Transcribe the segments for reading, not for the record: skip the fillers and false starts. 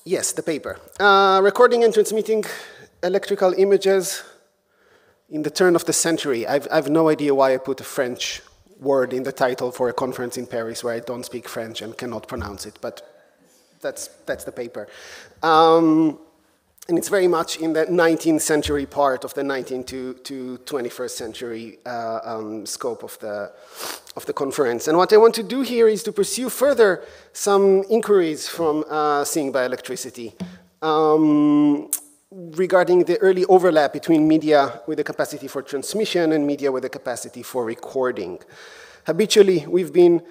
Yes, the paper. Recording and transmitting electrical images in the turn of the century. I've no idea why I put a French word in the title for a conference in Paris where I don't speak French and cannot pronounce it, but that's the paper. And it's very much in the 19th century part of the 19th to 21st century scope of the conference. And what I want to do here is to pursue further some inquiries from Seeing by Electricity regarding the early overlap between media with the capacity for transmission and media with the capacity for recording. Habitually, we've been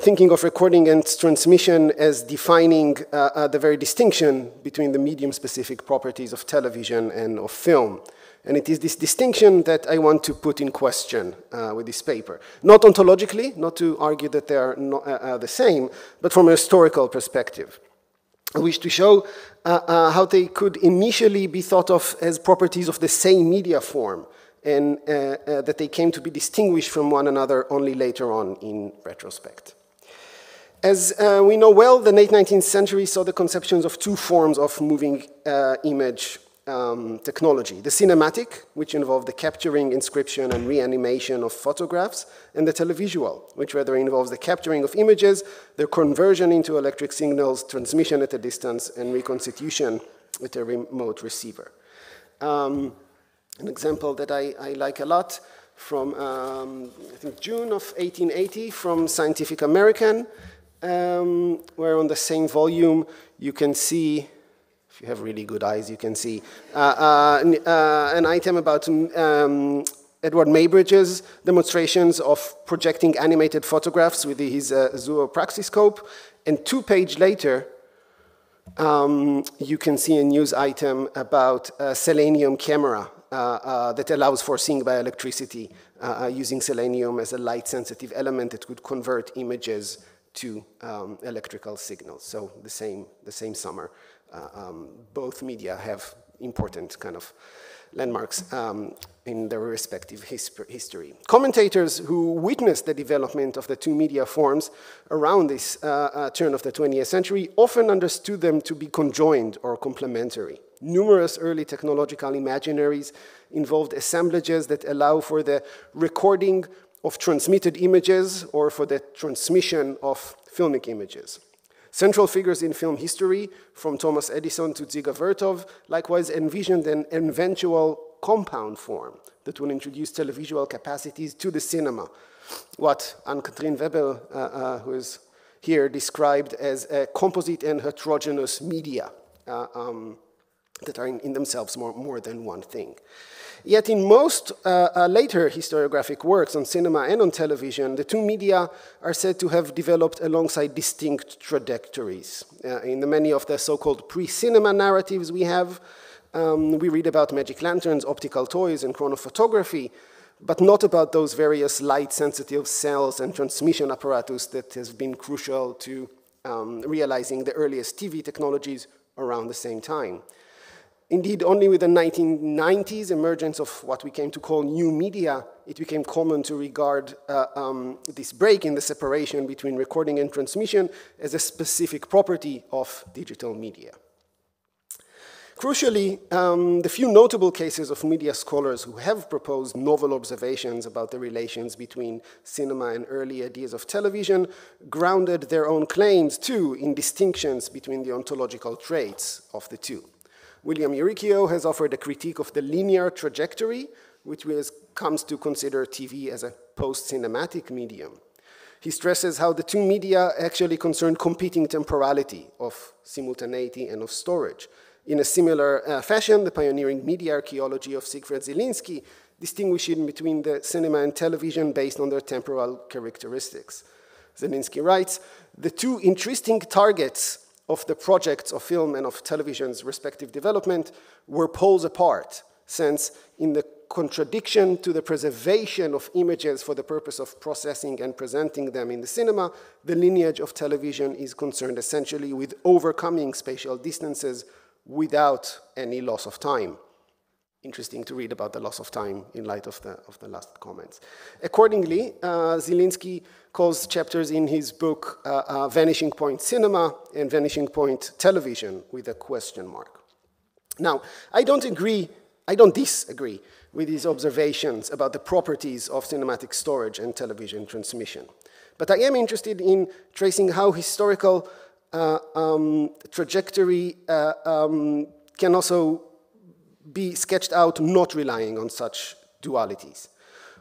thinking of recording and transmission as defining the very distinction between the medium-specific properties of television and of film. And it is this distinction that I want to put in question with this paper. Not ontologically, not to argue that they are not, the same, but from a historical perspective. I wish to show how they could initially be thought of as properties of the same media form, and that they came to be distinguished from one another only later on in retrospect. As we know well, the late 19th century saw the conceptions of two forms of moving image technology. The cinematic, which involved the capturing, inscription, and reanimation of photographs, and the televisual, which rather involves the capturing of images, their conversion into electric signals, transmission at a distance, and reconstitution with a remote receiver. An example that I like a lot from, I think, June of 1880 from Scientific American, where on the same volume you can see, if you have really good eyes, you can see an item about Edward Maybridge's demonstrations of projecting animated photographs with his zoopraxiscope, and 2 pages later, you can see a news item about a selenium camera that allows for seeing by electricity using selenium as a light-sensitive element that could convert images to electrical signals. So the same summer, both media have important kind of landmarks in their respective history. Commentators who witnessed the development of the two media forms around this turn of the 20th century often understood them to be conjoined or complementary. Numerous early technological imaginaries involved assemblages that allow for the recording of transmitted images or for the transmission of filmic images. Central figures in film history, from Thomas Edison to Dziga Vertov, likewise envisioned an eventual compound form that will introduce televisual capacities to the cinema, what Anne-Catherine Weber, who is here, described as a composite and heterogeneous media that are in themselves more than one thing. Yet in most later historiographic works on cinema and on television, the two media are said to have developed alongside distinct trajectories. In the many of the so-called pre-cinema narratives we have, we read about magic lanterns, optical toys, and chronophotography, but not about those various light-sensitive cells and transmission apparatus that has been crucial to realizing the earliest TV technologies around the same time. Indeed, only with the 1990s emergence of what we came to call new media, it became common to regard this break in the separation between recording and transmission as a specific property of digital media. Crucially, the few notable cases of media scholars who have proposed novel observations about the relations between cinema and early ideas of television grounded their own claims, too, in distinctions between the ontological traits of the two. William Uricchio has offered a critique of the linear trajectory, which comes to consider TV as a post-cinematic medium. He stresses how the two media actually concern competing temporality of simultaneity and of storage. In a similar fashion, the pioneering media archaeology of Siegfried Zielinski distinguishing between the cinema and television based on their temporal characteristics. Zielinski writes, "The two interesting targets of the projects of film and of television's respective development were poles apart, since in the contradiction to the preservation of images for the purpose of processing and presenting them in the cinema, the lineage of television is concerned essentially with overcoming spatial distances without any loss of time." interesting to read about the loss of time in light of the last comments. Accordingly, Zielinski calls chapters in his book Vanishing Point Cinema and Vanishing Point Television with a question mark. Now, I don't disagree with his observations about the properties of cinematic storage and television transmission. But I am interested in tracing how historical trajectory can also be sketched out not relying on such dualities.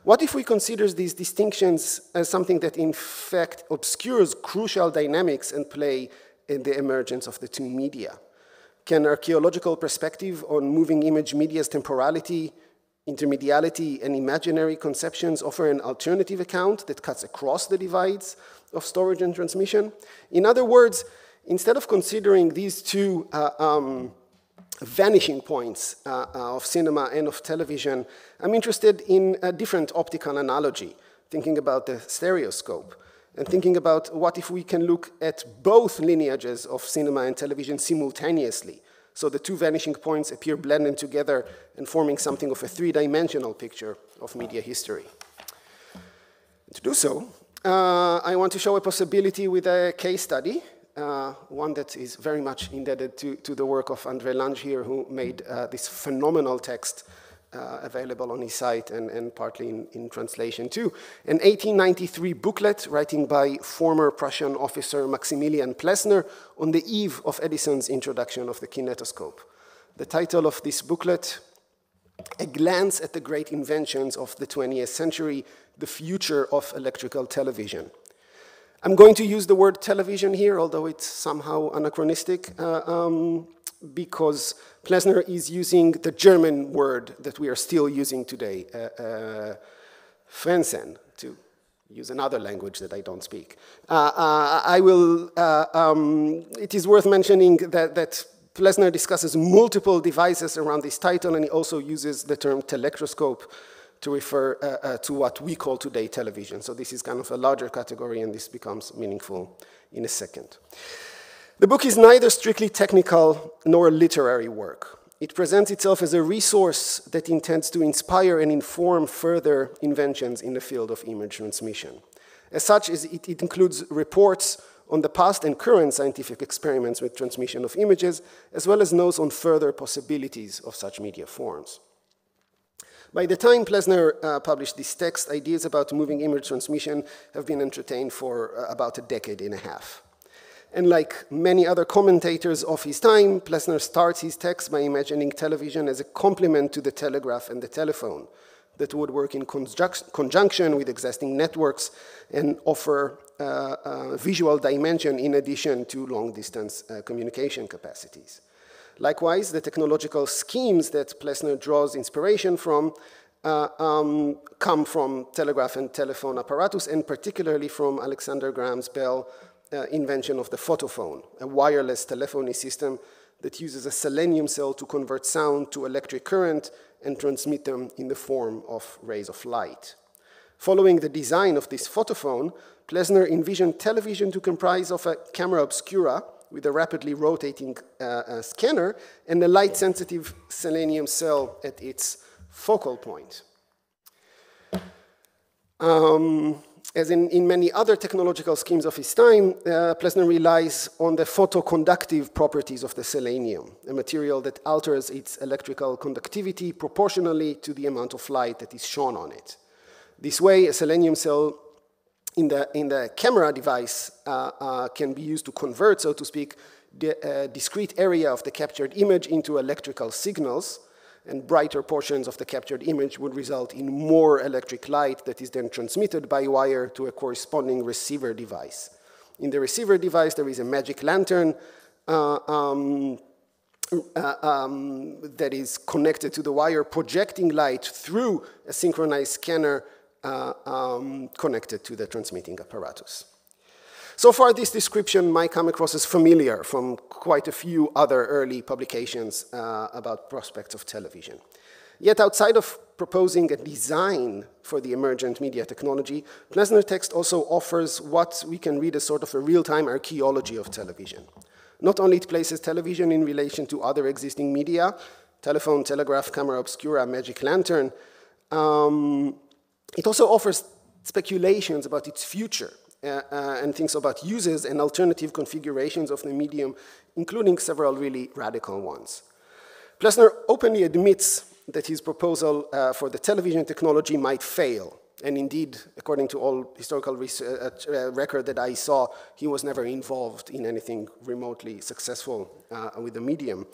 What if we consider these distinctions as something that in fact obscures crucial dynamics and play in the emergence of the two media? Can archaeological perspective on moving image media's temporality, intermediality, and imaginary conceptions offer an alternative account that cuts across the divides of storage and transmission? In other words, instead of considering these two vanishing points of cinema and of television, I'm interested in a different optical analogy, thinking about the stereoscope, and thinking about what if we can look at both lineages of cinema and television simultaneously, so the two vanishing points appear blended together and forming something of a three-dimensional picture of media history. To do so, I want to show a possibility with a case study, one that is very much indebted to the work of André Lange here, who made this phenomenal text available on his site and partly in translation too. An 1893 booklet writing by former Prussian officer Maximilian Plessner on the eve of Edison's introduction of the kinetoscope. The title of this booklet, A Glance at the Great Inventions of the 20th Century, The Future of Electrical Television. I'm going to use the word television here, although it's somehow anachronistic, because Plessner is using the German word that we are still using today, Fernsehen, to use another language that I don't speak. It is worth mentioning that Plessner discusses multiple devices around this title, and he also uses the term telectroscope to refer to what we call today television. So this is kind of a larger category, and this becomes meaningful in a second. The book is neither strictly technical nor a literary work. It presents itself as a resource that intends to inspire and inform further inventions in the field of image transmission. As such, it includes reports on the past and current scientific experiments with transmission of images, as well as notes on further possibilities of such media forms. By the time Plessner published this text, ideas about moving image transmission have been entertained for about a decade and a half. And like many other commentators of his time, Plessner starts his text by imagining television as a complement to the telegraph and the telephone that would work in conjunction with existing networks and offer visual dimension in addition to long-distance communication capacities. Likewise, the technological schemes that Plessner draws inspiration from come from telegraph and telephone apparatus, and particularly from Alexander Graham Bell's invention of the photophone, a wireless telephony system that uses a selenium cell to convert sound to electric current and transmit them in the form of rays of light. Following the design of this photophone, Plessner envisioned television to comprise of a camera obscura with a rapidly rotating scanner and a light-sensitive selenium cell at its focal point. As in many other technological schemes of his time, Plessner relies on the photoconductive properties of the selenium, a material that alters its electrical conductivity proportionally to the amount of light that is shone on it. This way, a selenium cell in the camera device can be used to convert, so to speak, the discrete area of the captured image into electrical signals, and brighter portions of the captured image would result in more electric light that is then transmitted by wire to a corresponding receiver device. In the receiver device, there is a magic lantern that is connected to the wire, projecting light through a synchronized scanner connected to the transmitting apparatus. So far, this description might come across as familiar from quite a few other early publications about prospects of television. Yet outside of proposing a design for the emergent media technology, Plessner's text also offers what we can read as sort of a real-time archaeology of television. Not only it places television in relation to other existing media, telephone, telegraph, camera obscura, magic lantern. It also offers speculations about its future and thinks about uses and alternative configurations of the medium, including several really radical ones. Plessner openly admits that his proposal for the television technology might fail. And indeed, according to all historical record that I saw, he was never involved in anything remotely successful with the medium.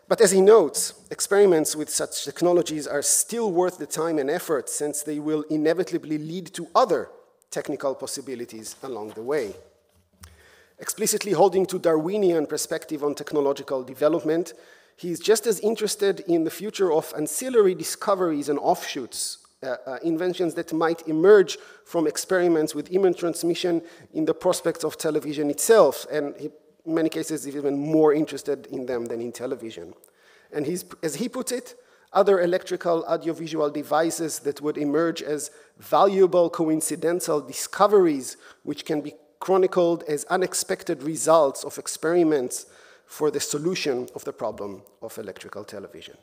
But as he notes, experiments with such technologies are still worth the time and effort, since they will inevitably lead to other technical possibilities along the way. Explicitly holding to Darwinian perspective on technological development, he is just as interested in the future of ancillary discoveries and offshoots, inventions that might emerge from experiments with image transmission in the prospects of television itself, and in many cases is even more interested in them than in television. And as he put it, other electrical audiovisual devices that would emerge as valuable coincidental discoveries which can be chronicled as unexpected results of experiments for the solution of the problem of electrical television.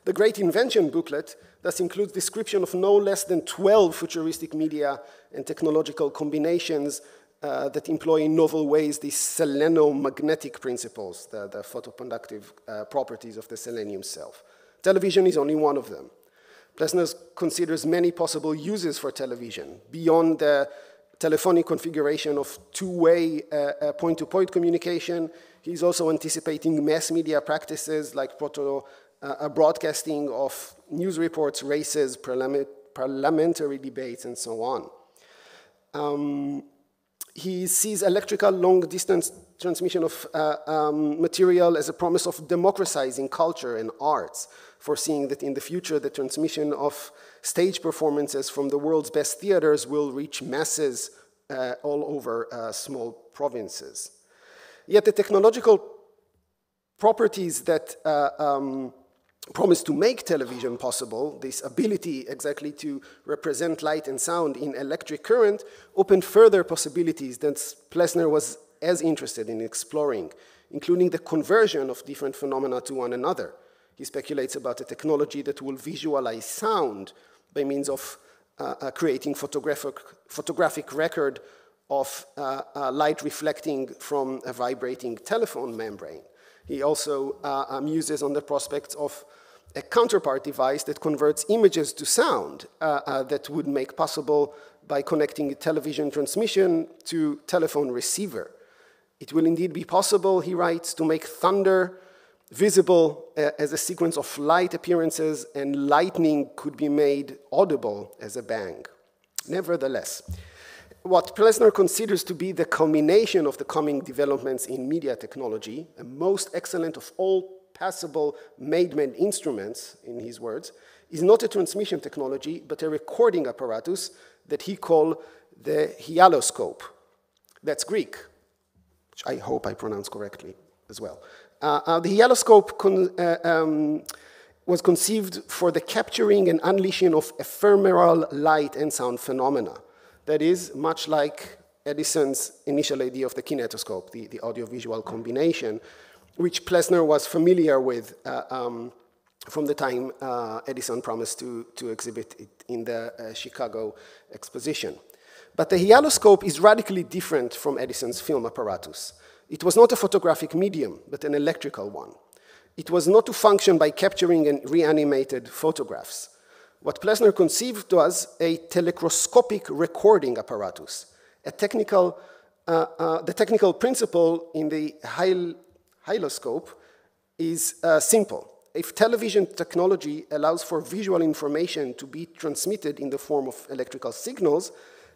The Great Invention booklet thus includes description of no less than 12 futuristic media and technological combinations that employ in novel ways these selenomagnetic principles, the photoconductive properties of the selenium self. Television is only one of them. Plessner considers many possible uses for television beyond the telephonic configuration of two-way point-to-point communication. He's also anticipating mass media practices like broadcasting of news reports, races, parliamentary debates, and so on. He sees electrical long-distance transmission of material as a promise of democratizing culture and arts, foreseeing that in the future the transmission of stage performances from the world's best theaters will reach masses all over small provinces. Yet the technological properties that promise to make television possible, this ability exactly to represent light and sound in electric current, opened further possibilities that Plessner was as interested in exploring, including the conversion of different phenomena to one another. He speculates about a technology that will visualize sound by means of creating photographic record of light reflecting from a vibrating telephone membrane. He also muses on the prospects of a counterpart device that converts images to sound that would make possible by connecting a television transmission to telephone receiver. It will indeed be possible, he writes, to make thunder visible as a sequence of light appearances, and lightning could be made audible as a bang. Nevertheless, what Plessner considers to be the culmination of the coming developments in media technology, a most excellent of all passable made-man instruments, in his words, is not a transmission technology, but a recording apparatus that he called the hyaloscope. That's Greek, which I hope I pronounce correctly as well. The hyaloscope was conceived for the capturing and unleashing of ephemeral light and sound phenomena. That is, much like Edison's initial idea of the kinetoscope, the audiovisual combination, which Plessner was familiar with from the time Edison promised to exhibit it in the Chicago exposition. But the hyaloscope is radically different from Edison's film apparatus. It was not a photographic medium, but an electrical one. It was not to function by capturing and reanimated photographs. What Plessner conceived was a telecroscopic recording apparatus. The technical principle in the hyaloscope is simple. If television technology allows for visual information to be transmitted in the form of electrical signals,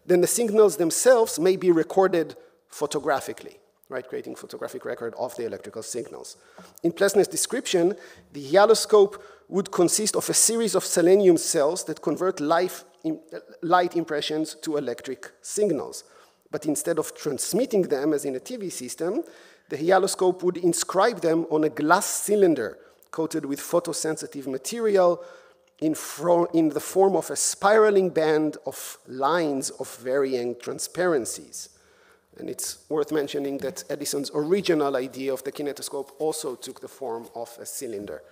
then the signals themselves may be recorded photographically, right, creating photographic record of the electrical signals. In Plessner's description, the hyaloscope would consist of a series of selenium cells that convert light impressions to electric signals. But instead of transmitting them as in a TV system, the hyaloscope would inscribe them on a glass cylinder coated with photosensitive material in the form of a spiraling band of lines of varying transparencies. And it's worth mentioning that Edison's original idea of the kinetoscope also took the form of a cylinder.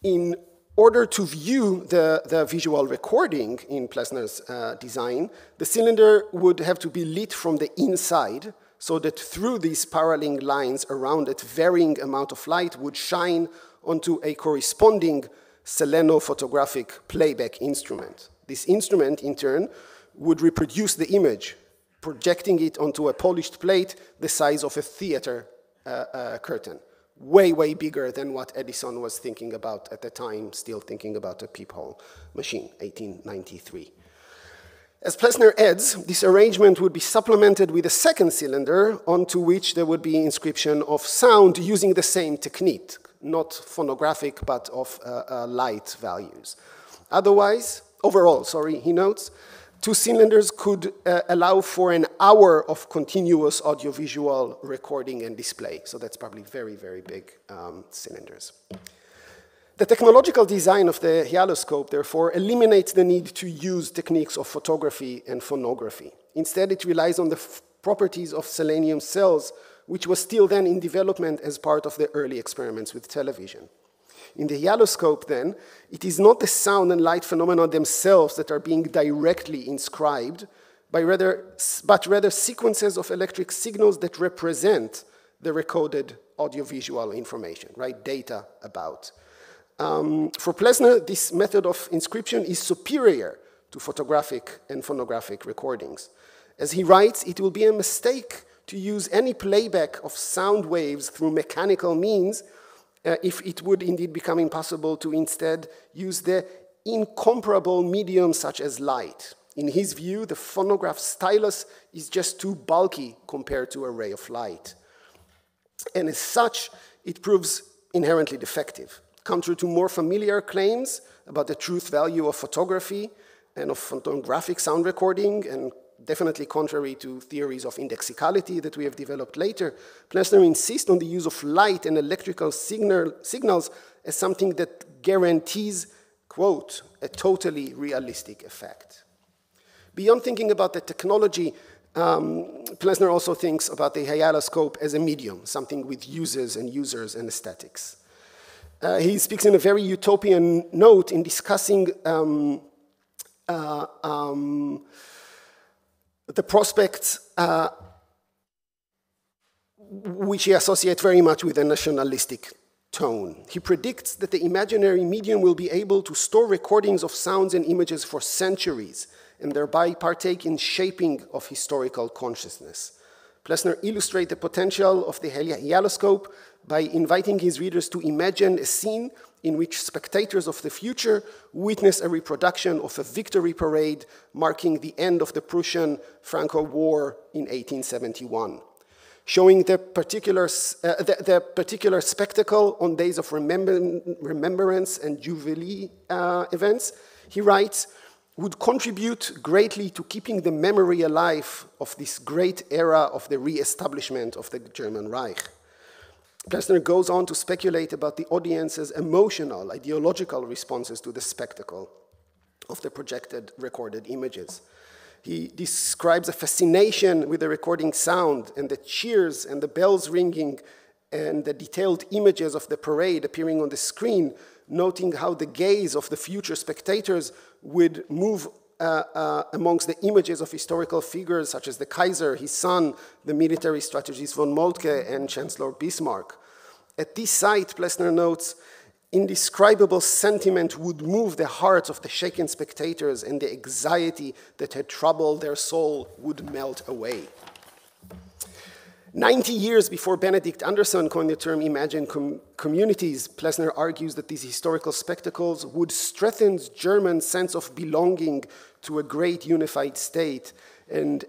In order to view the visual recording in Plessner's design, the cylinder would have to be lit from the inside, so that through these paralleling lines around it, varying amount of light would shine onto a corresponding selenophotographic playback instrument. This instrument, in turn, would reproduce the image, projecting it onto a polished plate the size of a theater curtain. Way, way bigger than what Edison was thinking about at the time, still thinking about a peephole machine, 1893. As Plessner adds, this arrangement would be supplemented with a second cylinder onto which there would be inscription of sound using the same technique, not phonographic, but of light values. Overall, he notes, two cylinders could allow for an hour of continuous audiovisual recording and display. So that's probably very, very big cylinders. The technological design of the hyaloscope, therefore, eliminates the need to use techniques of photography and phonography. Instead, it relies on the properties of selenium cells, which was still then in development as part of the early experiments with television. In the hyaloscope, then, it is not the sound and light phenomena themselves that are being directly inscribed, but rather sequences of electric signals that represent the recorded audiovisual information, right? Data about. For Plessner, this method of inscription is superior to photographic and phonographic recordings. As he writes, it will be a mistake to use any playback of sound waves through mechanical means if it would indeed become impossible to instead use the incomparable medium such as light. In his view, the phonograph stylus is just too bulky compared to a ray of light. And as such, it proves inherently defective. Contrary to more familiar claims about the truth value of photography and of photographic sound recording, and definitely contrary to theories of indexicality that we have developed later, Plessner insists on the use of light and electrical signals as something that guarantees, quote, a totally realistic effect. Beyond thinking about the technology, Plessner also thinks about the hyaloscope as a medium, something with users and aesthetics. He speaks in a very utopian note in discussing the prospects which he associates very much with a nationalistic tone. He predicts that the imaginary medium will be able to store recordings of sounds and images for centuries and thereby partake in shaping of historical consciousness. Plessner illustrates the potential of the hyaloscope by inviting his readers to imagine a scene in which spectators of the future witness a reproduction of a victory parade marking the end of the Prussian-Franco War in 1871. Showing the particular spectacle on days of remembrance and Jubilee events, he writes, would contribute greatly to keeping the memory alive of this great era of the re-establishment of the German Reich. Plessner goes on to speculate about the audience's emotional, ideological responses to the spectacle of the projected recorded images. He describes a fascination with the recording sound and the cheers and the bells ringing and the detailed images of the parade appearing on the screen, noting how the gaze of the future spectators would move amongst the images of historical figures such as the Kaiser, his son, the military strategist von Moltke, and Chancellor Bismarck. At this sight, Plessner notes, indescribable sentiment would move the hearts of the shaken spectators, and the anxiety that had troubled their soul would melt away. 90 years before Benedict Anderson coined the term imagined communities, Plessner argues that these historical spectacles would strengthen German sense of belonging to a great unified state and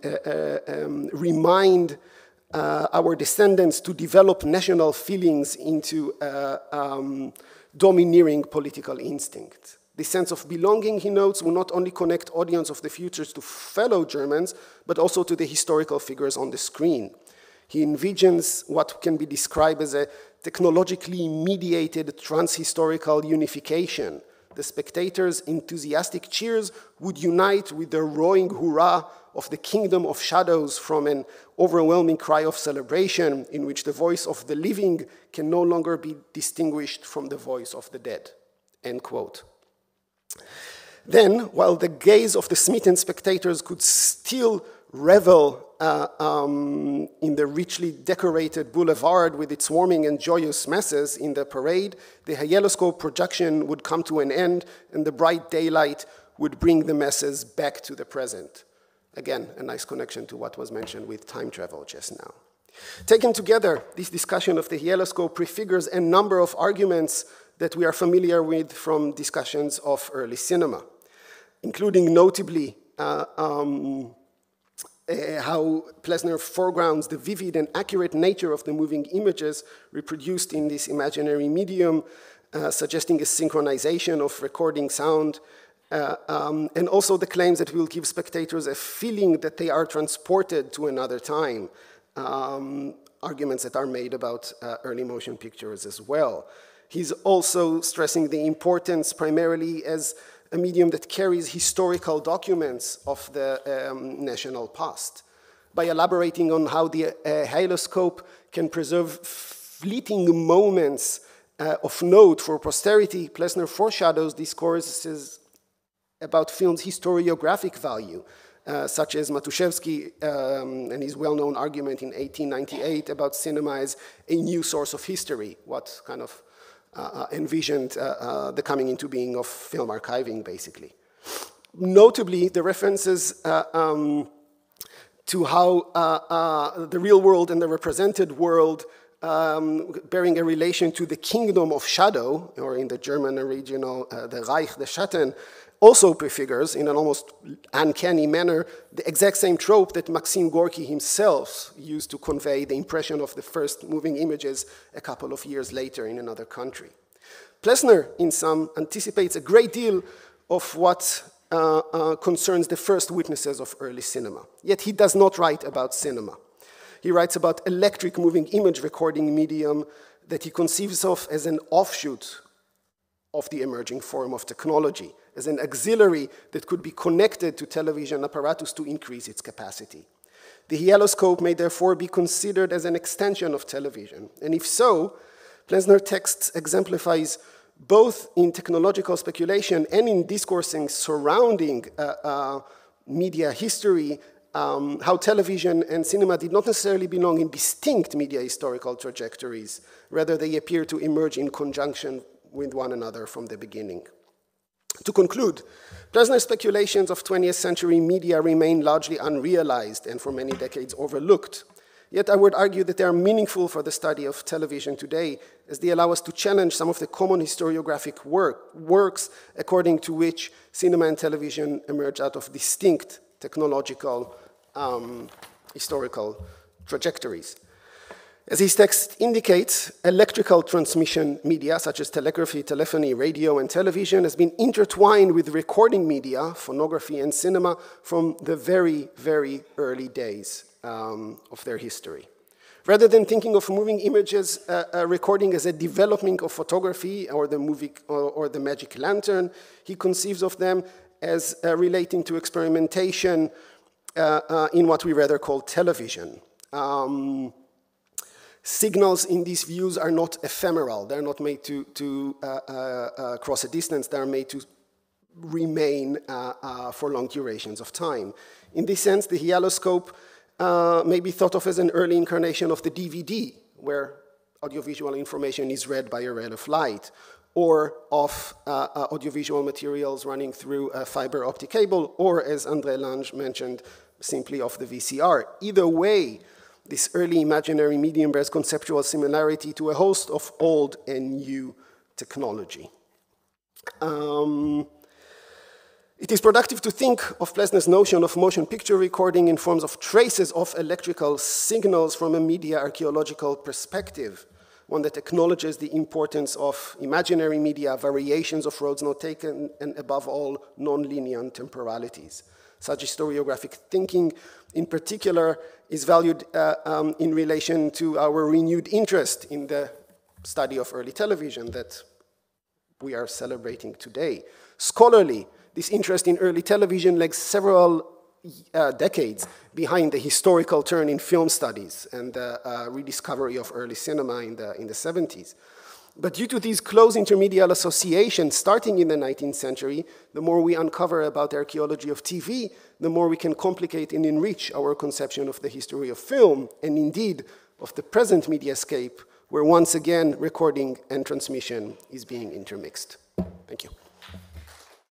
remind our descendants to develop national feelings into domineering political instinct. The sense of belonging, he notes, will not only connect audience of the futures to fellow Germans, but also to the historical figures on the screen. He envisions what can be described as a technologically mediated transhistorical unification the spectators' enthusiastic cheers would unite with the roaring hurrah of the kingdom of shadows from an overwhelming cry of celebration in which the voice of the living can no longer be distinguished from the voice of the dead." End quote. Then, while the gaze of the smitten spectators could still revel in the richly decorated boulevard with its swarming and joyous masses in the parade, the hyeloscope projection would come to an end and the bright daylight would bring the masses back to the present. Again, a nice connection to what was mentioned with time travel just now. Taken together, this discussion of the hyeloscope prefigures a number of arguments that we are familiar with from discussions of early cinema, including notably how Plessner foregrounds the vivid and accurate nature of the moving images reproduced in this imaginary medium, suggesting a synchronization of recording sound, and also the claims that will give spectators a feeling that they are transported to another time, arguments that are made about early motion pictures as well. He's also stressing the importance primarily as a medium that carries historical documents of the national past. By elaborating on how the hyeloscope can preserve fleeting moments of note for posterity, Plessner foreshadows discourses about film's historiographic value, such as Matuszewski and his well-known argument in 1898 about cinema as a new source of history, what kind of envisioned the coming into being of film archiving, basically. Notably, the references to how the real world and the represented world bearing a relation to the kingdom of shadow, or in the German original, the Reich des Schatten, also prefigures, in an almost uncanny manner, the exact same trope that Maxim Gorky himself used to convey the impression of the first moving images a couple of years later in another country. Plessner, in sum, anticipates a great deal of what concerns the first witnesses of early cinema. Yet he does not write about cinema. He writes about electric moving image recording medium that he conceives of as an offshoot of the emerging form of technology, as an auxiliary that could be connected to television apparatus to increase its capacity. The hyeloscope may therefore be considered as an extension of television, and if so, Plessner text exemplifies both in technological speculation and in discoursing surrounding media history, how television and cinema did not necessarily belong in distinct media historical trajectories, rather they appear to emerge in conjunction with one another from the beginning. To conclude, Plessner's speculations of 20th century media remain largely unrealized and for many decades overlooked. Yet I would argue that they are meaningful for the study of television today, as they allow us to challenge some of the common historiographic works according to which cinema and television emerge out of distinct technological historical trajectories. As his text indicates, electrical transmission media, such as telegraphy, telephony, radio, and television, has been intertwined with recording media, phonography, and cinema from the very, very early days of their history. Rather than thinking of moving images recording as a development of photography or the magic lantern, he conceives of them as relating to experimentation in what we rather call television. Signals in these views are not ephemeral. They're not made to cross a distance. They're made to remain for long durations of time. In this sense, the hyeloscope may be thought of as an early incarnation of the DVD, where audiovisual information is read by a ray of light, or of audiovisual materials running through a fiber optic cable, or, as André Lange mentioned, simply of the VCR. Either way, this early imaginary medium bears conceptual similarity to a host of old and new technology. It is productive to think of Plessner's notion of motion picture recording in forms of traces of electrical signals from a media archaeological perspective, one that acknowledges the importance of imaginary media, variations of roads not taken, and above all, non-linear temporalities. Such historiographic thinking, in particular, is valued in relation to our renewed interest in the study of early television that we are celebrating today. Scholarly, this interest in early television lags several decades behind the historical turn in film studies and the rediscovery of early cinema in the 70s. But due to these close intermedial associations starting in the 19th century, the more we uncover about the archaeology of TV, the more we can complicate and enrich our conception of the history of film, and indeed of the present mediascape, where once again recording and transmission is being intermixed.